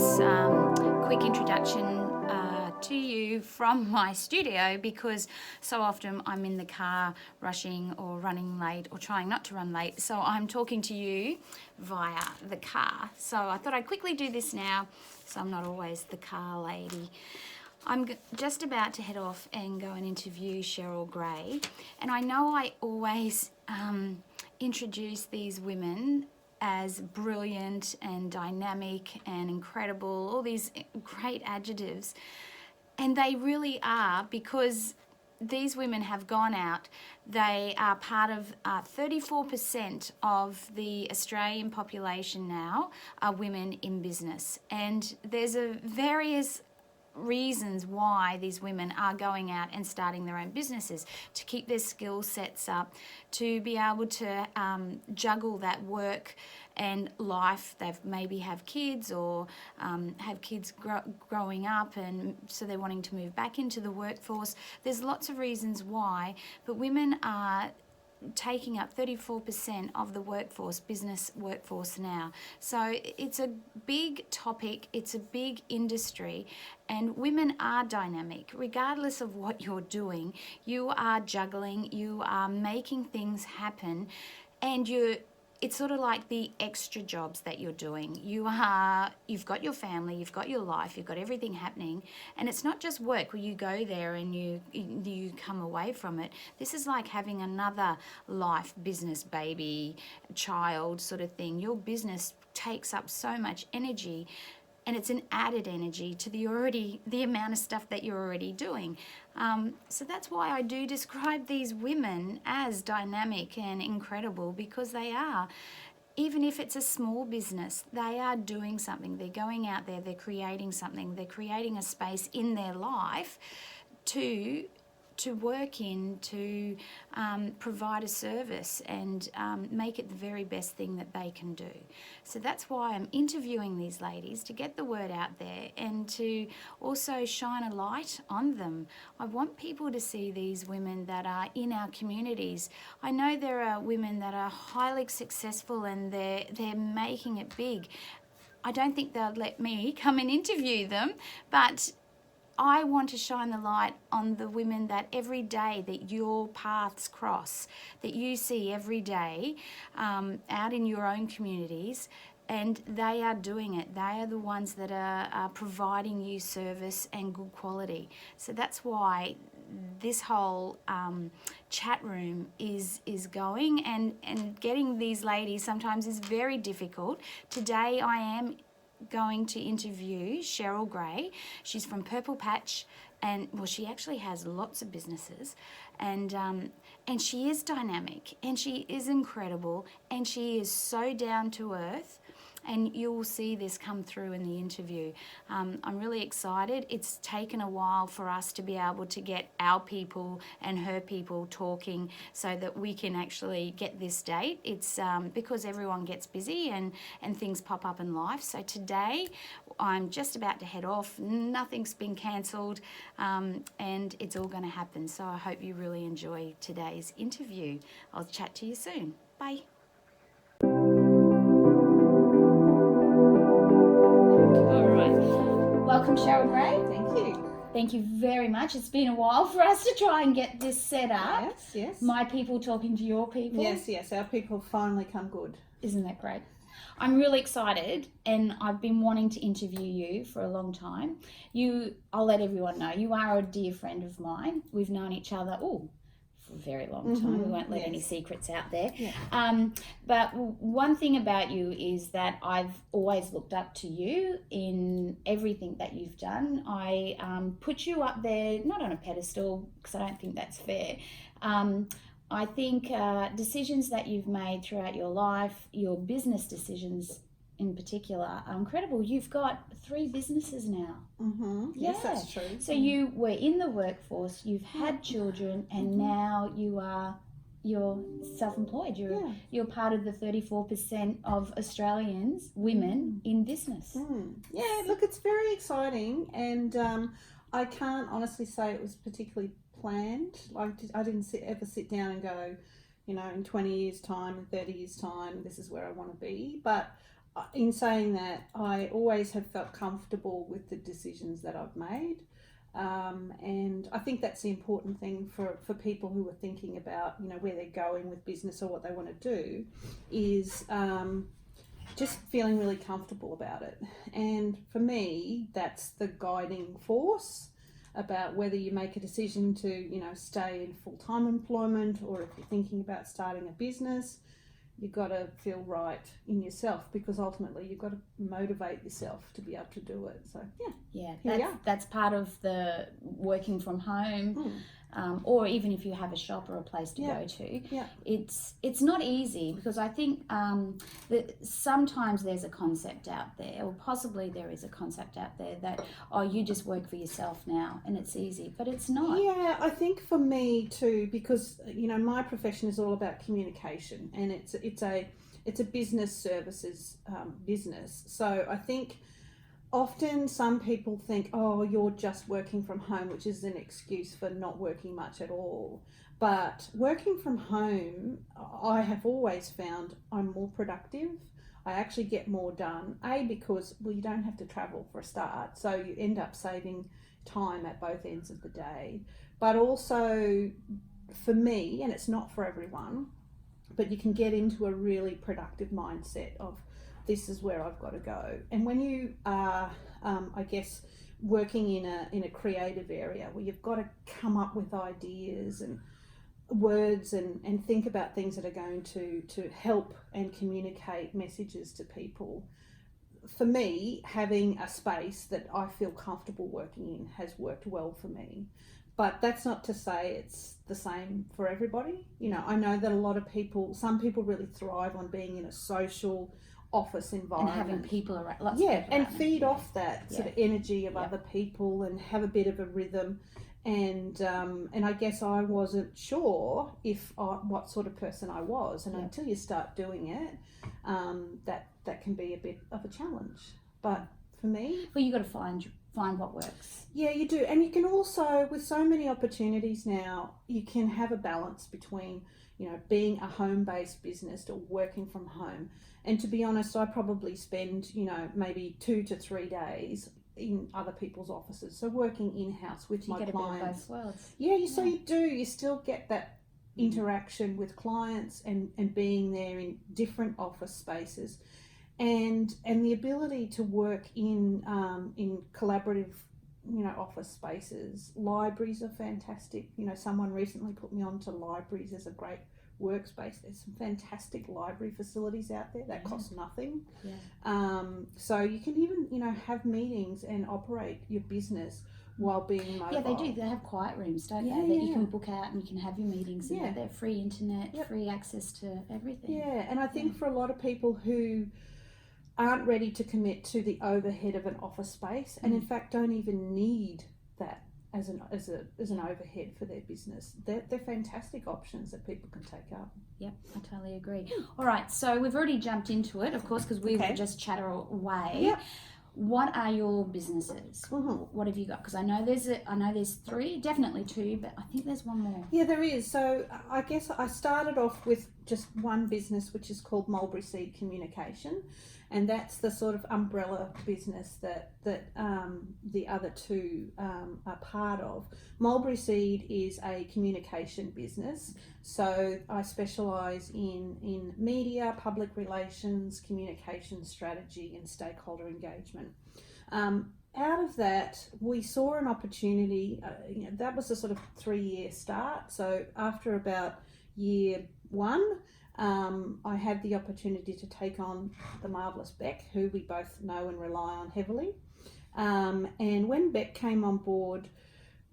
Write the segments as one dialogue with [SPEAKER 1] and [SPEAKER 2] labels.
[SPEAKER 1] this quick introduction to you from my studio, because so often I'm in the car rushing or running late or trying not to run late. So I'm talking to you via the car. So I thought I'd quickly do this now, so I'm not always the car lady. I'm just about to head off and go and interview Cheryl Gray. And I know I always introduce these women as brilliant and dynamic and incredible, all these great adjectives. And they really are, because these women have gone out. They are part of 34% of the Australian population now are women in business. And there's various reasons why these women are going out and starting their own businesses: to keep their skill sets up, to be able to juggle that work and life. They've maybe have kids or have kids growing up, and so they're wanting to move back into the workforce. There's lots of reasons why, but women are taking up 34% of the business workforce now. So it's a big topic, it's a big industry, and women are dynamic. Regardless of what you're doing, you are juggling, you are making things happen, and it's sort of like the extra jobs that you're doing. You've got your family, you've got your life, you've got everything happening, and it's not just work where you go there and you come away from it. This is like having another life, business, baby, child sort of thing. Your business takes up so much energy, and it's an added energy to the amount of stuff that you're already doing. So that's why I do describe these women as dynamic and incredible, because they are. Even if it's a small business, they are doing something. They're going out there, they're creating something, they're creating a space in their life to work in, to provide a service and make it the very best thing that they can do. So that's why I'm interviewing these ladies, to get the word out there and to also shine a light on them. I want people to see these women that are in our communities. I know there are women that are highly successful and they're making it big. I don't think they'll let me come and interview them, but I want to shine the light on the women that every day that your paths cross, that you see every day out in your own communities, and they are doing it. They are the ones that are providing you service and good quality. So that's why this whole chat room is going, and getting these ladies sometimes is very difficult. Today I am going to interview Cheryl Gray. She's from Purple Patch, and she actually has lots of businesses, and she is dynamic, and she is incredible, and she is so down to earth. And you'll see this come through in the interview. I'm really excited. It's taken a while for us to be able to get our people and her people talking so that we can actually get this date. It's because everyone gets busy and things pop up in life. So today I'm just about to head off. Nothing's been cancelled, and it's all going to happen. So I hope you really enjoy today's interview. I'll chat to you soon. Bye. Welcome, Cheryl Gray.
[SPEAKER 2] Thank you.
[SPEAKER 1] Thank you very much. It's been a while for us to try and get this set up.
[SPEAKER 2] Yes.
[SPEAKER 1] My people talking to your people.
[SPEAKER 2] Yes. Our people finally come good.
[SPEAKER 1] Isn't that great? I'm really excited, and I've been wanting to interview you for a long time. I'll let everyone know, you are a dear friend of mine. We've known each other, for a very long time. We won't let any secrets out there. Yeah. But one thing about you is that I've always looked up to you in everything that you've done. I put you up there, not on a pedestal, because I don't think that's fair. I think decisions that you've made throughout your life, your business decisions in particular, are incredible. You've got 3 businesses now.
[SPEAKER 2] Yes, that's true.
[SPEAKER 1] So you were in the workforce, you've had children, and now you're self-employed. You're part of the 34% of Australians, women, in business.
[SPEAKER 2] Yeah, look, it's very exciting, and I can't honestly say it was particularly planned. I didn't ever sit down and go, in 20 years' time and 30 years' time, this is where I want to be. But in saying that, I always have felt comfortable with the decisions that I've made. And I think that's the important thing for people who are thinking about, where they're going with business or what they want to do, is just feeling really comfortable about it. And for me, that's the guiding force about whether you make a decision to, stay in full-time employment, or if you're thinking about starting a business. You've got to feel right in yourself, because ultimately you've got to motivate yourself to be able to do it. So
[SPEAKER 1] that's part of the working from home, or even if you have a shop or a place to go to. It's not easy, because I think that sometimes there's a concept out there, or possibly there is a concept out there, that you just work for yourself now and it's easy, but it's not.
[SPEAKER 2] Yeah, I think for me too, because my profession is all about communication, and it's a business services business. So I think often some people think, oh, you're just working from home, which is an excuse for not working much at all. But working from home, I have always found I'm more productive. I actually get more done, because, you don't have to travel for a start, so you end up saving time at both ends of the day. But also for me, and it's not for everyone, but you can get into a really productive mindset of, this is where I've got to go. And when you are, I guess, working in a creative area where you've got to come up with ideas and words and think about things that are going to help and communicate messages to people, for me, having a space that I feel comfortable working in has worked well for me. But that's not to say it's the same for everybody. I know that a lot of people, some people really thrive on being in a social office environment.
[SPEAKER 1] And having people around.
[SPEAKER 2] And feed off that sort of energy of other people and have a bit of a rhythm. And I guess I wasn't sure what sort of person I was. And until you start doing it, that can be a bit of a challenge. But for me...
[SPEAKER 1] Well, you got to find what works.
[SPEAKER 2] Yeah, you do. And you can also, with so many opportunities now, you can have a balance between, being a home-based business or working from home. And to be honest, I probably spend, maybe 2 to 3 days in other people's offices. So working in-house with my clients.
[SPEAKER 1] You get a bit of both worlds.
[SPEAKER 2] So you do. You still get that interaction with clients and being there in different office spaces. And the ability to work in collaborative, office spaces. Libraries are fantastic. Someone recently put me on to libraries as a great workspace. There's some fantastic library facilities out there that cost nothing. So you can even, have meetings and operate your business while being mobile.
[SPEAKER 1] Yeah, they do. They have quiet rooms, don't they? That you can book out and you can have your meetings in there. Free internet, free access to everything.
[SPEAKER 2] Yeah, and I think for a lot of people who aren't ready to commit to the overhead of an office space, and in fact don't even need that as an overhead for their business, they're fantastic options that people can take up.
[SPEAKER 1] Yep, I totally agree. All right, so we've already jumped into it, of course, because we will just chatter away.
[SPEAKER 2] Yep.
[SPEAKER 1] What are your businesses? What have you got? Because I know there's 3, definitely 2, but I think there's one more.
[SPEAKER 2] Yeah, there is. So I guess I started off with just one business, which is called Mulberry Seed Communication, and that's the sort of umbrella business that the other 2 are part of. Mulberry Seed is a communication business, so I specialise in media, public relations, communication strategy, and stakeholder engagement. Out of that, we saw an opportunity. That was a sort of 3-year start. So after about year 1, I had the opportunity to take on the marvellous Beck, who we both know and rely on heavily. And when Beck came on board,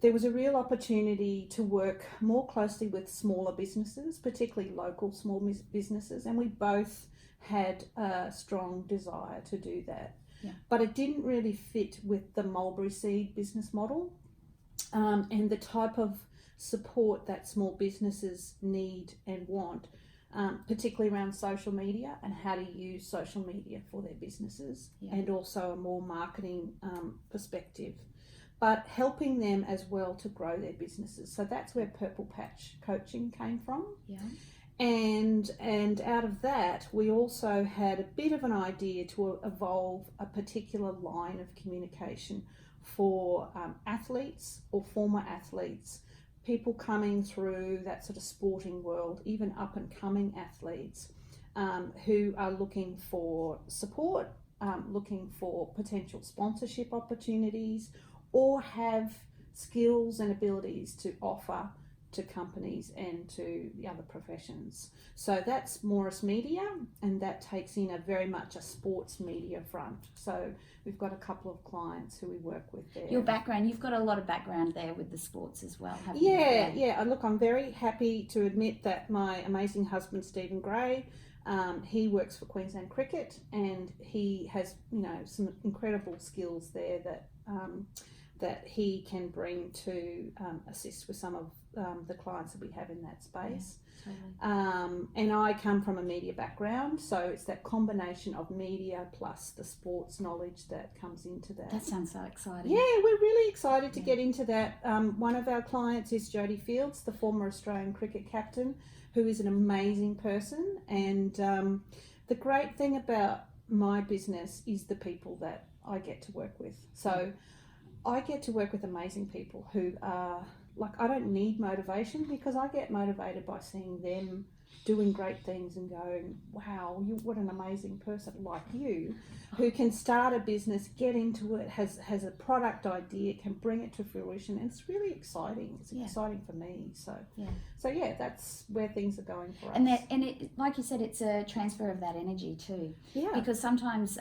[SPEAKER 2] there was a real opportunity to work more closely with smaller businesses, particularly local small businesses, and we both had a strong desire to do that. But it didn't really fit with the Mulberry Seed business model and the type of support that small businesses need and want, particularly around social media and how to use social media for their businesses, and also a more marketing perspective, but helping them as well to grow their businesses. So that's where Purple Patch Coaching came from. And out of that, we also had a bit of an idea to evolve a particular line of communication for athletes or former athletes, people coming through that sort of sporting world, even up and coming athletes who are looking for support, looking for potential sponsorship opportunities, or have skills and abilities to offer to companies and to the other professions. So that's Morris Media, and that takes in a very much a sports media front. So we've got a couple of clients who we work with there.
[SPEAKER 1] Your background, you've got a lot of background there with the sports as well, haven't
[SPEAKER 2] Yeah,
[SPEAKER 1] you?
[SPEAKER 2] yeah. Look, I'm very happy to admit that my amazing husband, Stephen Gray, he works for Queensland Cricket, and he has, some incredible skills there that he can bring to assist with some of the clients that we have in that space.
[SPEAKER 1] Yeah, totally.
[SPEAKER 2] And I come from a media background, so it's that combination of media plus the sports knowledge that comes into that.
[SPEAKER 1] That sounds so exciting.
[SPEAKER 2] Yeah, we're really excited to get into that. One of our clients is Jodie Fields, the former Australian cricket captain, who is an amazing person. And the great thing about my business is the people that I get to work with. So I get to work with amazing people who are, like, I don't need motivation, because I get motivated by seeing them doing great things and going, wow, what an amazing person like you, who can start a business, get into it, has a product idea, can bring it to fruition, and it's really exciting. It's exciting for me. So that's where things are going for us.
[SPEAKER 1] And it, like you said, it's a transfer of that energy too.
[SPEAKER 2] Yeah.
[SPEAKER 1] Because sometimes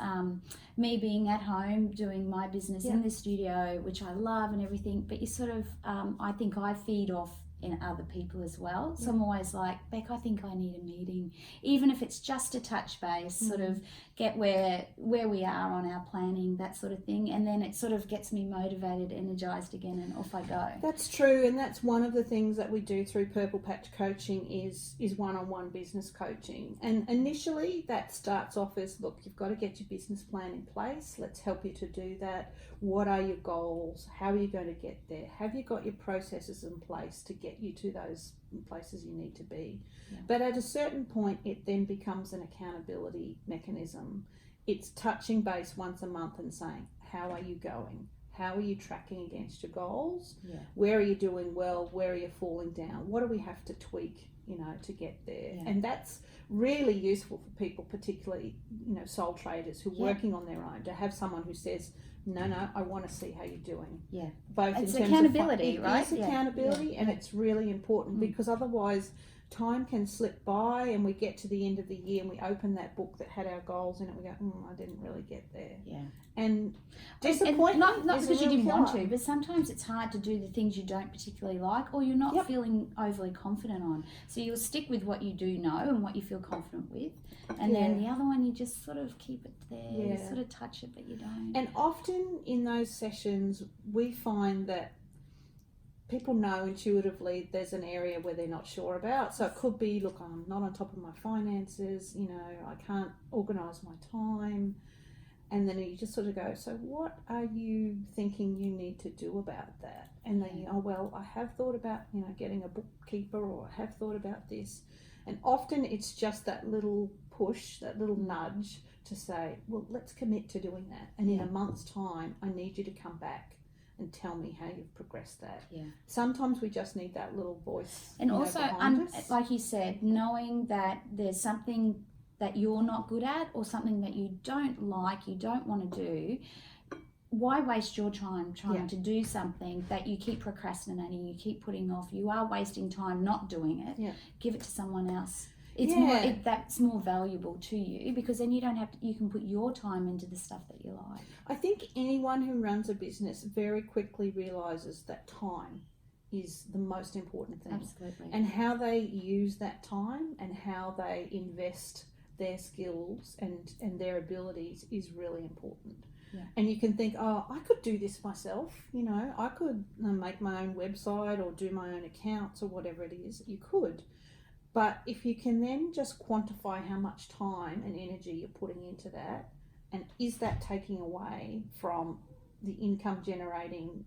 [SPEAKER 1] me being at home doing my business in the studio, which I love and everything, but you sort of, I think I feed off in other people as well. So I'm always like, Beck, I think I need a meeting, even if it's just a touch base, sort of get where we are on our planning, that sort of thing, and then it sort of gets me motivated, energized again, and off I go.
[SPEAKER 2] That's true, and that's one of the things that we do through Purple Patch Coaching is one-on-one business coaching. And initially that starts off as, look, you've got to get your business plan in place. Let's help you to do that. What are your goals? How are you going to get there? Have you got your processes in place to get you to those places you need to be? Yeah. But at a certain point, it then becomes an accountability mechanism. It's touching base once a month and saying, how are you going? How are you tracking against your goals? Yeah. Where are you doing well? Where are you falling down? What do we have to tweak, to get there? Yeah. And that's really useful for people, particularly, sole traders who are working on their own, to have someone who says, no, I want to see how you're doing.
[SPEAKER 1] Yeah.
[SPEAKER 2] Both
[SPEAKER 1] it's
[SPEAKER 2] in terms
[SPEAKER 1] accountability,
[SPEAKER 2] of
[SPEAKER 1] right?
[SPEAKER 2] It's accountability, and it's really important because otherwise time can slip by, and we get to the end of the year and we open that book that had our goals in it. We go, I didn't really get there. Yeah. And disappointment.
[SPEAKER 1] And not because you didn't want to, but sometimes it's hard to do the things you don't particularly like, or you're not feeling overly confident on. So you'll stick with what you do know and what you feel confident with, and then the other one you just sort of keep it there. Yeah. You sort of touch it, but you don't.
[SPEAKER 2] And often in those sessions, we find that people know intuitively there's an area where they're not sure about. So it could be, look, I'm not on top of my finances, I can't organise my time. And then you just sort of go, so what are you thinking you need to do about that? And then I have thought about, getting a bookkeeper, or I have thought about this. And often it's just that little push, that little nudge to say, well, let's commit to doing that. And in a month's time, I need you to come back and tell me how you've progressed that. Yeah. Sometimes we just need that little voice.
[SPEAKER 1] And also, like you said, knowing that there's something that you're not good at, or something that you don't like, you don't want to do, why waste your time trying to do something that you keep procrastinating, you keep putting off? You are wasting time not doing it. Yeah. Give it to someone else. It's that's more valuable to you, because then you don't have to, you can put your time into the stuff that you like.
[SPEAKER 2] I think anyone who runs a business very quickly realizes that time is the most important thing.
[SPEAKER 1] Absolutely.
[SPEAKER 2] And how they use that time and how they invest their skills and their abilities is really important. Yeah. And you can think, I could do this myself, I could make my own website or do my own accounts or whatever it is. You could. But if you can then just quantify how much time and energy you're putting into that, and is that taking away from the income generating,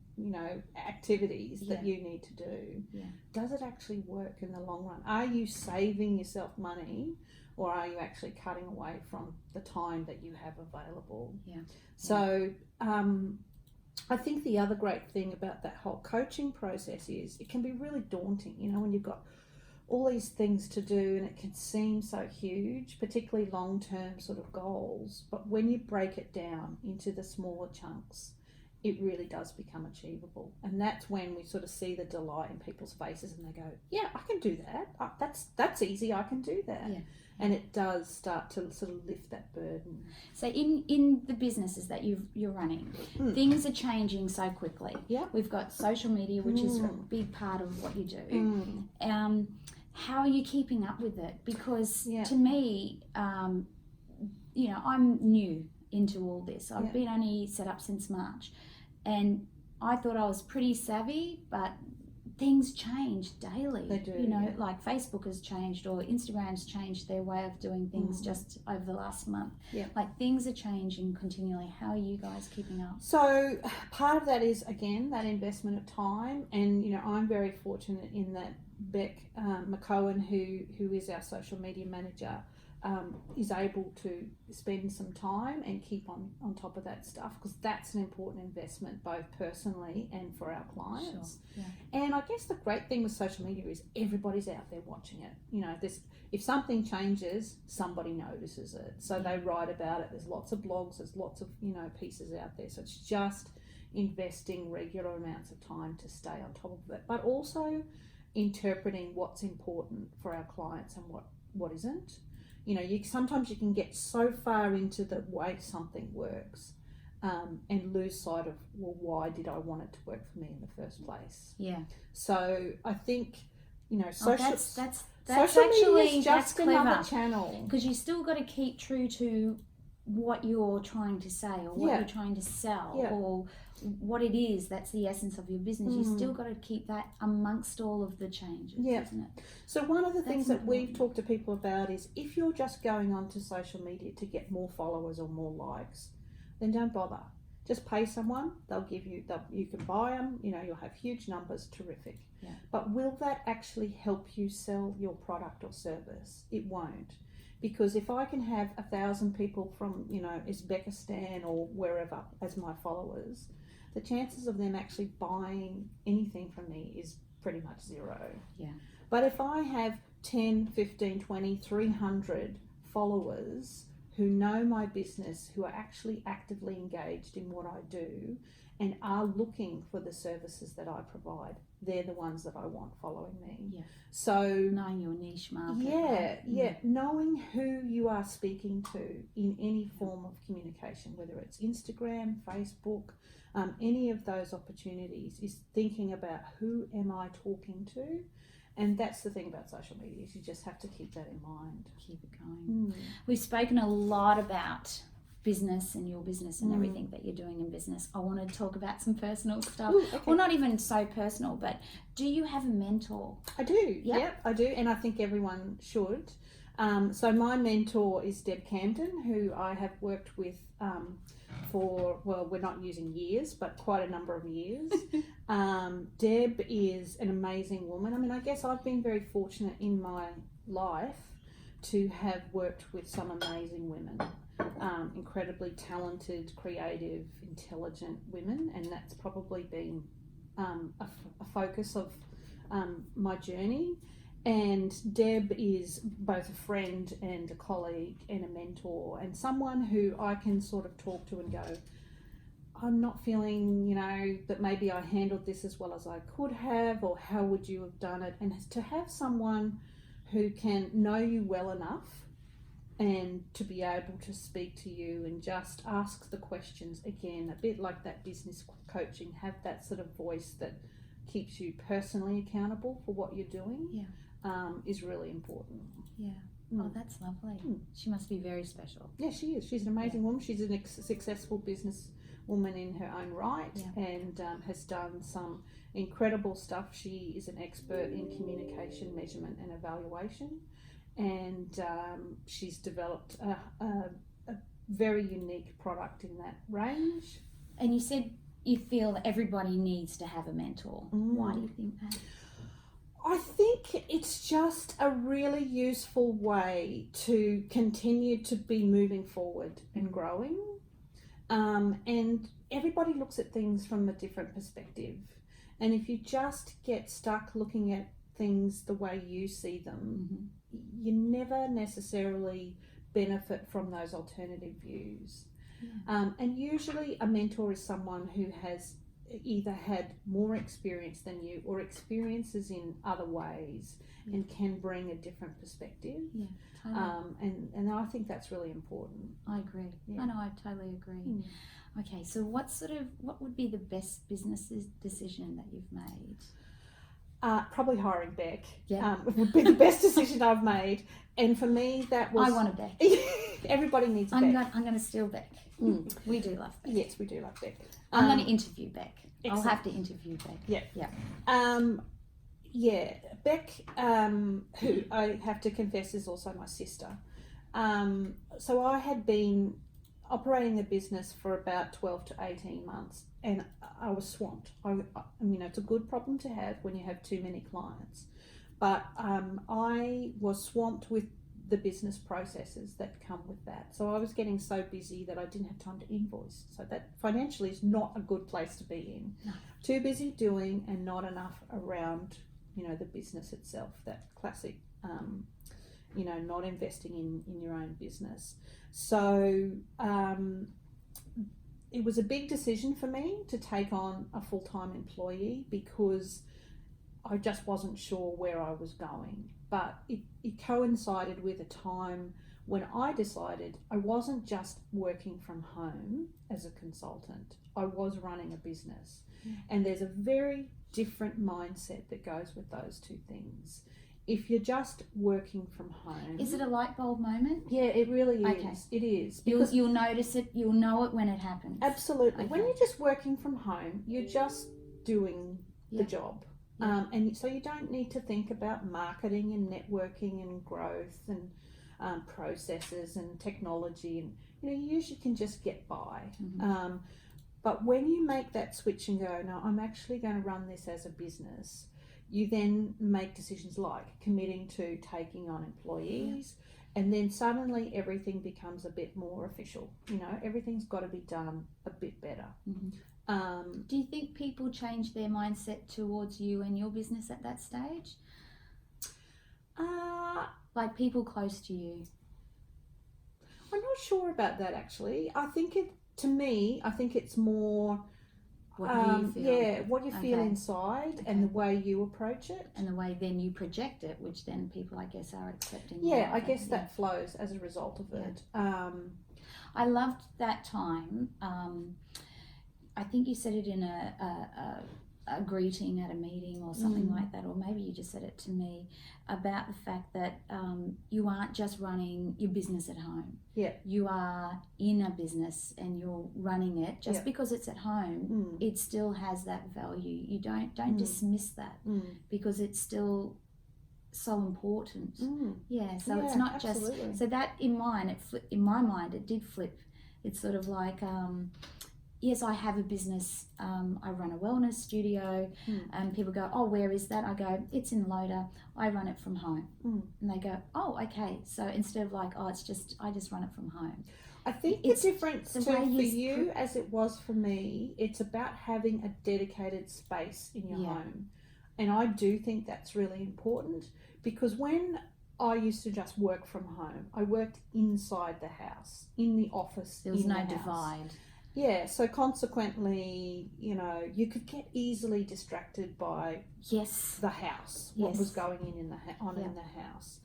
[SPEAKER 2] activities that you need to do, does it actually work in the long run? Are you saving yourself money, or are you actually cutting away from the time that you have available? So I think the other great thing about that whole coaching process is it can be really daunting, when you've got all these things to do and it can seem so huge, particularly long-term sort of goals. But when you break it down into the smaller chunks, it really does become achievable. And that's when we sort of see the delight in people's faces and they go, yeah, I can do that. That's easy. I can do that. And it does start to sort of lift that burden.
[SPEAKER 1] So in the businesses that you're running, things are changing so quickly. We've got social media, which is a big part of what you do. How are you keeping up with it? Because to me, I'm new into all this. I've been only set up since March, and I thought I was pretty savvy, but things change daily.
[SPEAKER 2] They do.
[SPEAKER 1] Like Facebook has changed, or Instagram's changed their way of doing things just over the last month. Like things are changing continually. How are you guys keeping up?
[SPEAKER 2] So part of that is, again, that investment of time. And, I'm very fortunate in that Beck McCohen, who is our social media manager, is able to spend some time and keep on top of that stuff, because that's an important investment both personally and for our clients. And I guess the great thing with social media is everybody's out there watching it. If something changes, somebody notices it, so they write about it. There's lots of blogs, there's lots of pieces out there. So it's just investing regular amounts of time to stay on top of it, but also interpreting what's important for our clients and what isn't. Sometimes you can get so far into the way something works and lose sight of, well, why did I want it to work for me in the first place? So I think, social media is just another channel.
[SPEAKER 1] Because you still got to keep true to what you're trying to say, or what you're trying to sell, or what it is that's the essence of your business. You still got to keep that amongst all of the changes, isn't it?
[SPEAKER 2] So one of the things that we've talked to people about is, if you're just going onto social media to get more followers or more likes, then don't bother. Just pay someone, you can buy them, you'll have huge numbers, terrific. But will that actually help you sell your product or service? It won't. Because if I can have 1,000 people from, Uzbekistan or wherever as my followers, the chances of them actually buying anything from me is pretty much zero. But if I have 10, 15, 20, 300 followers who know my business, who are actually actively engaged in what I do and are looking for the services that I provide, they're the ones that I want following me. So
[SPEAKER 1] knowing your niche market.
[SPEAKER 2] Knowing who you are speaking to in any form of communication, whether it's Instagram, Facebook, any of those opportunities, is thinking about, who am I talking to? And that's the thing about social media, is you just have to keep that in mind.
[SPEAKER 1] Keep it going. We've spoken a lot about business and your business and everything that you're doing in business. I want to talk about some personal stuff. Well, not even so personal, but do you have a mentor?
[SPEAKER 2] I do. Yep, I do, and I think everyone should. So my mentor is Deb Camden, who I have worked with for, well, we're not using years, but quite a number of years. Deb is an amazing woman. I mean, I guess I've been very fortunate in my life to have worked with some amazing women, incredibly talented, creative, intelligent women, and that's probably been a focus of my journey. And Deb is both a friend and a colleague and a mentor, and someone who I can sort of talk to and go, I'm not feeling, that maybe I handled this as well as I could have, or how would you have done it? And to have someone who can know you well enough and to be able to speak to you and just ask the questions, again, a bit like that business coaching, have that sort of voice that keeps you personally accountable for what you're doing, is really important.
[SPEAKER 1] Oh, that's lovely. She must be very special.
[SPEAKER 2] Yeah, she is. She's an amazing woman. She's a successful business woman in her own right, and has done some incredible stuff. She is an expert in communication, measurement and evaluation, and she's developed a very unique product in that range.
[SPEAKER 1] And you said you feel that everybody needs to have a mentor. Why do you think that?
[SPEAKER 2] I think it's just a really useful way to continue to be moving forward and growing. And everybody looks at things from a different perspective. And if you just get stuck looking at things the way you see them, you never necessarily benefit from those alternative views. And usually a mentor is someone who has either had more experience than you or experiences in other ways and can bring a different perspective.
[SPEAKER 1] Yeah, totally.
[SPEAKER 2] And I think that's really important.
[SPEAKER 1] I agree.
[SPEAKER 2] Yeah.
[SPEAKER 1] I know, I totally agree. Okay, so what would be the best business decision that you've made?
[SPEAKER 2] Probably hiring Beck.
[SPEAKER 1] Yeah.
[SPEAKER 2] Would be the best decision I've made. And for me, that was...
[SPEAKER 1] I want a Beck.
[SPEAKER 2] Everybody needs a Beck.
[SPEAKER 1] I'm going to steal Beck. We do love Beck.
[SPEAKER 2] Yes, we do love Beck.
[SPEAKER 1] I'm going to interview Beck.
[SPEAKER 2] Excellent.
[SPEAKER 1] I'll have to interview Beck.
[SPEAKER 2] Yeah.
[SPEAKER 1] Yeah.
[SPEAKER 2] Beck, who I have to confess is also my sister. So I had been operating a business for about 12 to 18 months and I was swamped. It's a good problem to have when you have too many clients. But I was swamped with the business processes that come with that. So I was getting so busy that I didn't have time to invoice. So that financially is not a good place to be in.
[SPEAKER 1] No.
[SPEAKER 2] Too busy doing and not enough around, the business itself, that classic, not investing in your own business. So it was a big decision for me to take on a full-time employee because I just wasn't sure where I was going. But it coincided with a time when I decided I wasn't just working from home as a consultant, I was running a business. And there's a very different mindset that goes with those two things. If you're just working from home...
[SPEAKER 1] Is it a light bulb moment?
[SPEAKER 2] Yeah, it really is.
[SPEAKER 1] Okay.
[SPEAKER 2] It is.
[SPEAKER 1] You'll notice it, you'll know it when it happens.
[SPEAKER 2] Absolutely.
[SPEAKER 1] Okay.
[SPEAKER 2] When you're just working from home, you're just doing the job. And so you don't need to think about marketing and networking and growth and processes and technology. And you usually can just get by. But when you make that switch and go, no, I'm actually going to run this as a business, you then make decisions like committing to taking on employees, and then suddenly everything becomes a bit more official. Everything's got to be done a bit better.
[SPEAKER 1] Do you think people change their mindset towards you and your business at that stage? Like people close to you?
[SPEAKER 2] I'm not sure about that actually. I think it's more
[SPEAKER 1] what you feel.
[SPEAKER 2] Yeah, what you feel inside and the way you approach it.
[SPEAKER 1] And the way then you project it, which then people, I guess, are accepting.
[SPEAKER 2] Yeah, I guess that flows as a result of it.
[SPEAKER 1] I loved that time. I think you said it in a greeting at a meeting or something like that, or maybe you just said it to me, about the fact that you aren't just running your business at home.
[SPEAKER 2] Yeah.
[SPEAKER 1] You are in a business and you're running it. Just because it's at home, it still has that value. You don't dismiss that because it's still so important. Yeah. So it's not
[SPEAKER 2] absolutely.
[SPEAKER 1] just so that in my mind it did flip. It's sort of like yes, I have a business. I run a wellness studio, and people go, "Oh, where is that?" I go, "It's in Loda. I run it from home." And they go, "Oh, okay." So instead of like, "Oh, I just run it from home."
[SPEAKER 2] I think the difference for you, as it was for me, it's about having a dedicated space in your home, and I do think that's really important because when I used to just work from home, I worked inside the house, in the office.
[SPEAKER 1] There was no divide.
[SPEAKER 2] Yeah, so consequently, you could get easily distracted by the house, what was going in the house.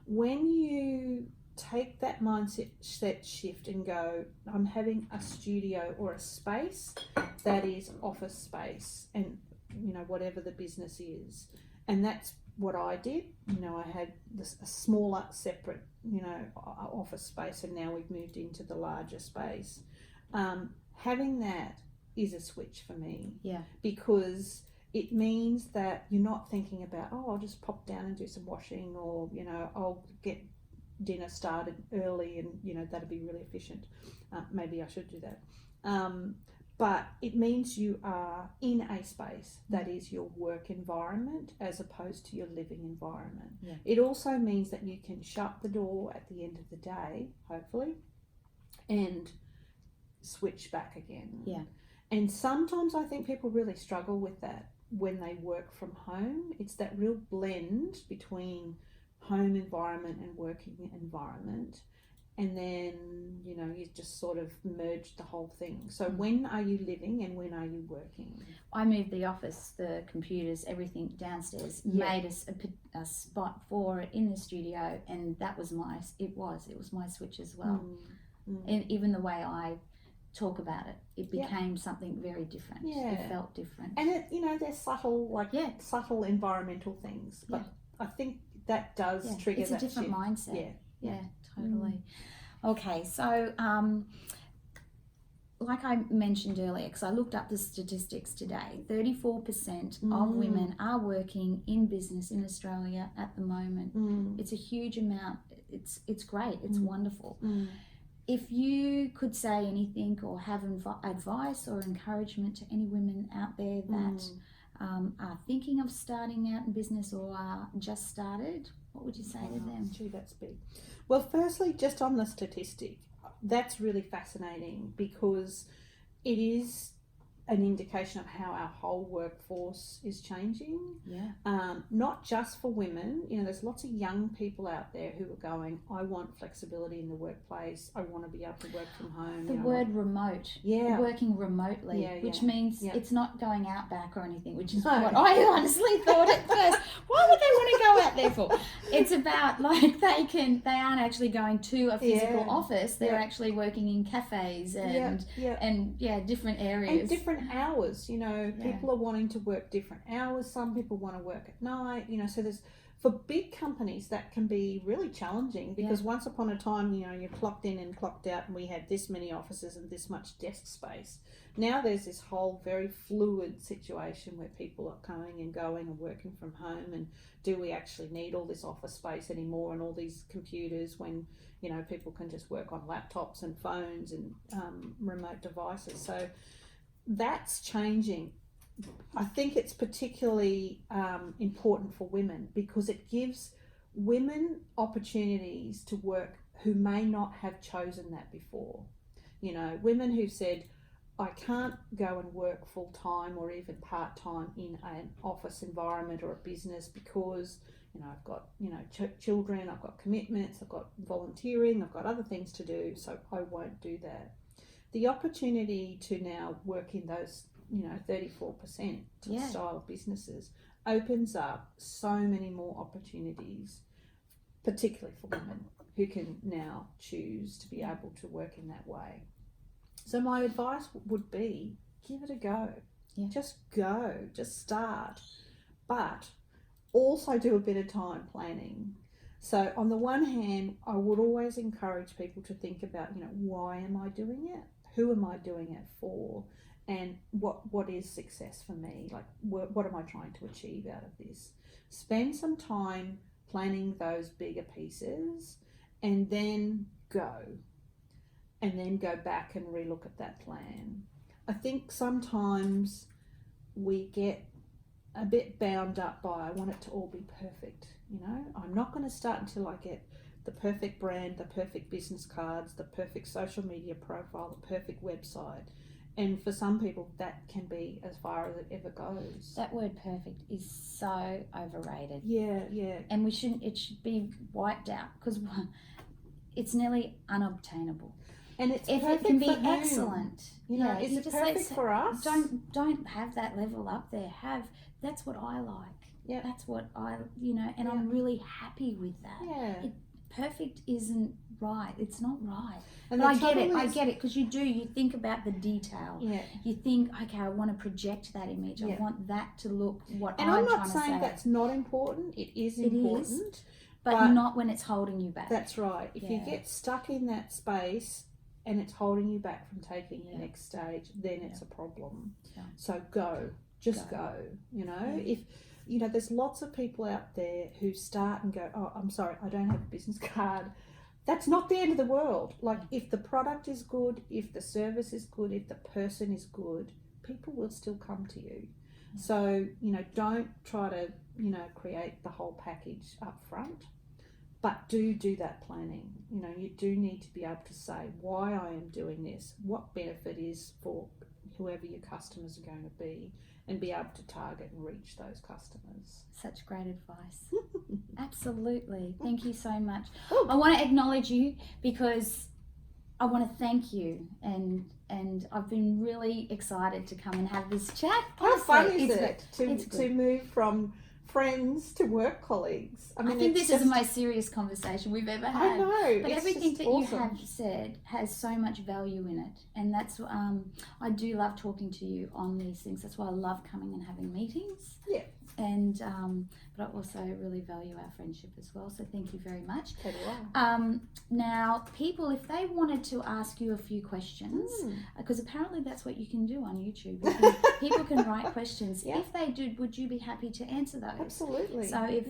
[SPEAKER 2] When you take that mindset shift and go, I'm having a studio or a space that is office space and, whatever the business is. And that's what I did. I had a smaller, separate, office space, and now we've moved into the larger space. Having that is a switch for me. Yeah. Because it means that you're not thinking about, I'll just pop down and do some washing, or, I'll get dinner started early and, that'll be really efficient. Maybe I should do that. but it means you are in a space that is your work environment as opposed to your living environment.
[SPEAKER 1] Yeah.
[SPEAKER 2] It also means that you can shut the door at the end of the day, hopefully, and switch back again.
[SPEAKER 1] Yeah.
[SPEAKER 2] And sometimes I think people really struggle with that when they work from home. It's that real blend between home environment and working environment. And then, you know, you just sort of merge the whole thing. So when are you living and when are you working?
[SPEAKER 1] I moved the office, the computers, everything downstairs, made us a spot for it in the studio, and that was it was my switch as well. And even the way I talk about it became something very different. It felt different.
[SPEAKER 2] And it, you know, there's subtle environmental things, but I think that does trigger
[SPEAKER 1] it's
[SPEAKER 2] that
[SPEAKER 1] a different
[SPEAKER 2] shift.
[SPEAKER 1] mindset. Yeah, totally. Okay, so like I mentioned earlier, because I looked up the statistics today, 34% of women are working in business in Australia at the moment. It's a huge amount. It's great. It's wonderful. If you could say anything or have advice or encouragement to any women out there that are thinking of starting out in business or are just started, what would you say to them?
[SPEAKER 2] Gee, that's big. Well, firstly, just on the statistic, that's really fascinating because it is an indication of how our whole workforce is changing. Not just for women. You know, there's lots of young people out there who are going, I want flexibility in the workplace. I want to be able to work from home.
[SPEAKER 1] The word remote. Working remotely, which means it's not going out back or anything, which is what I honestly thought at first. Why would they want to go out there for? It's about like they aren't actually going to a physical office. They're actually working in cafes and different areas.
[SPEAKER 2] And different hours, you know, people are wanting to work different hours. Some people want to work at night, you know, so there's, for big companies that can be really challenging because once upon a time, you know, you're clocked in and clocked out and we had this many offices and this much desk space. Now there's this whole very fluid situation where people are coming and going and working from home, and do we actually need all this office space anymore and all these computers when, you know, people can just work on laptops and phones and remote devices. So that's changing. I think it's particularly important for women because it gives women opportunities to work who may not have chosen that before. You know, women who've said, I can't go and work full time or even part time in an office environment or a business because, you know, I've got, you know, children, I've got commitments, I've got volunteering, I've got other things to do, so I won't do that. The opportunity to now work in those, you know, 34% style businesses opens up so many more opportunities, particularly for women who can now choose to be able to work in that way. So my advice would be, give it a go. Just go, just start, but also do a bit of time planning. So on the one hand, I would always encourage people to think about, you know, why am I doing it? Who am I doing it for? And what is success for me? Like, what am I trying to achieve out of this? Spend some time planning those bigger pieces and then go. And then go back and relook at that plan. I think sometimes we get a bit bound up by, I want it to all be perfect. You know, I'm not going to start until I get the perfect brand, the perfect business cards, the perfect social media profile, the perfect website. And for some people, that can be as far as it ever goes.
[SPEAKER 1] That word perfect is so overrated.
[SPEAKER 2] Yeah.
[SPEAKER 1] And it should be wiped out because it's nearly unobtainable.
[SPEAKER 2] And it's
[SPEAKER 1] if
[SPEAKER 2] perfect
[SPEAKER 1] it can be
[SPEAKER 2] for
[SPEAKER 1] excellent.
[SPEAKER 2] You know, is it perfect for us?
[SPEAKER 1] Don't have that level up there. That's what I like. That's what I, you know, and I'm really happy with that. Perfect isn't right. It's not right. And but I get it because you think about the detail. You think, okay, I want to project that image. I want that to look what I'm trying to say. And I'm not saying
[SPEAKER 2] that's not important. It is important.
[SPEAKER 1] But not when it's holding you back.
[SPEAKER 2] That's right. If you get stuck in that space and it's holding you back from taking the next stage, then it's a problem. So go. Just go. You know, if you know, there's lots of people out there who start and go, oh, I'm sorry, I don't have a business card that's not the end of the world. Like, if the product is good, if the service is good, if the person is good, people will still come to you. So, don't try to, create the whole package up front, but do that planning. You do need to be able to say why I am doing this, what benefit is for whoever your customers are going to be, and be able to target and reach those customers.
[SPEAKER 1] Such great advice. Absolutely. Thank you so much.
[SPEAKER 2] Oh.
[SPEAKER 1] I want to acknowledge you because I want to thank you, and I've been really excited to come and have this chat.
[SPEAKER 2] How fun is
[SPEAKER 1] Honestly,
[SPEAKER 2] it to move from friends to work colleagues?
[SPEAKER 1] I think this is the most serious conversation we've ever had.
[SPEAKER 2] I know.
[SPEAKER 1] But
[SPEAKER 2] it's
[SPEAKER 1] everything
[SPEAKER 2] just
[SPEAKER 1] that
[SPEAKER 2] awesome.
[SPEAKER 1] you have said has so much value in it, and that's I do love talking to you on these things. That's why I love coming and having meetings.
[SPEAKER 2] Yeah.
[SPEAKER 1] And but I also really value our friendship as well. So thank you very much.
[SPEAKER 2] So do I.
[SPEAKER 1] Now, people, if they wanted to ask you a few questions, because apparently that's what you can do on YouTube. People can write questions.
[SPEAKER 2] Yeah.
[SPEAKER 1] If they did, would you be happy to answer those?
[SPEAKER 2] Absolutely.
[SPEAKER 1] So if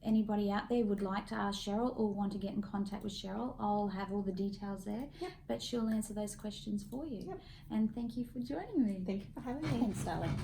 [SPEAKER 1] anybody out there would like to ask Cheryl or want to get in contact with Cheryl, I'll have all the details there.
[SPEAKER 2] Yep.
[SPEAKER 1] But she'll answer those questions for you.
[SPEAKER 2] Yep.
[SPEAKER 1] And thank you for joining me.
[SPEAKER 2] Thank you for having me.
[SPEAKER 1] Thanks, darling.